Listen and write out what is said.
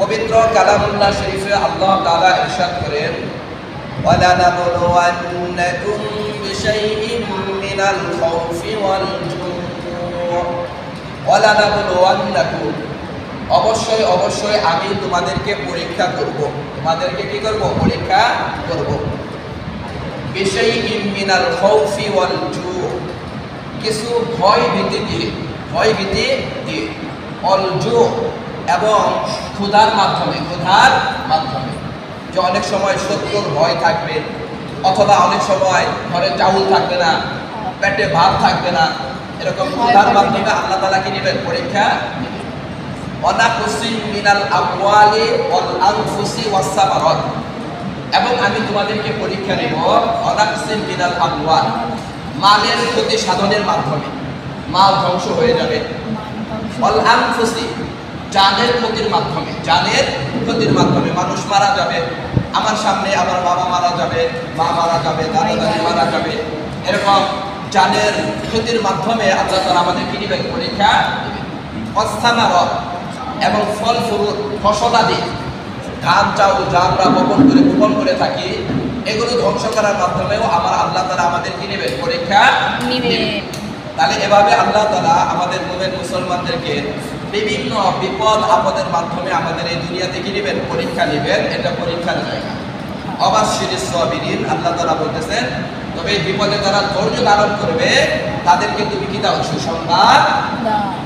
পবিত্র কালামুল্লাহ শরীফে আল্লাহ তাআলা ইরশাদ করেন, ওয়ালানাবলুওয়ান্নাকুম বিশাইইম মিনাল খাউফি ওয়াল জু' ওয়ালানাবলুওয়ান্নাকুম, অবশ্যই অবশ্যই আমি তোমাদেরকে পরীক্ষা করব। তোমাদেরকে কি করব? পরীক্ষা করব। বিশাইইম মিনাল খাউফি ওয়াল জু', কিছু ভয় ভীতি দিয়ে, ওয়াল জু' এবং ক্ষুধার মাধ্যমে, যে অনেক সময় শত্রুর ভয় থাকবে, অথবা অনেক সময় ঘরে চাউল থাকবে না, পেটে ভাত থাকবে না, এরকম ক্ষুধার মাধ্যমে আল্লাহ তাআলা কি নেবেন? পরীক্ষা নেবেন। ওয়ানাকুসিম মিনাল আমওয়ালি ওয়াল আনফুসি ওয়াস সামারাত, এবং আমি তোমাদেরকে পরীক্ষা নেব ওয়ানাকুসিম মিনাল আমওয়াল, মালের ক্ষতি সাধনের মাধ্যমে, মাল ধ্বংস হয়ে যাবে। ওয়াল আনফুসি, জানের ক্ষতির মাধ্যমে, মানুষ মারা যাবে, আমার সামনে আমার বাবা মারা যাবে, মা মারা যাবে, দাদা দাদি মারা যাবে, এরকম জানের ক্ষতির মাধ্যমে আল্লাহ তাআলা আমাদের কি নেবেন? পরীক্ষা নেবেন। ওয়াসসামারাত, এবং ফল ফুরুত, ফসলাদি, ধান চাউল যা আমরা বপন করে থাকি, এগুলো ধ্বংস করার মাধ্যমেও আমার আল্লাহ তাআলা আমাদের কি নেবেন? পরীক্ষা নেবেন। তাহলে এভাবে আল্লাহ তাআলা আমাদের মুমিন মুসলমানদেরকে বিভিন্ন বিপদ আপদের মাধ্যমে আমাদের এই দুনিয়াতে কি নেবেন? পরীক্ষা নেবেন। এটা পরীক্ষার জায়গা। অবাশশিরিস সাবিরিন, আল্লাহ তাআলা বলতেছেন, তবে এই বিপদে যারা ধৈর্য ধারণ করবে তাদেরকে তুমি কি দাও? সুসংবাদ দাও।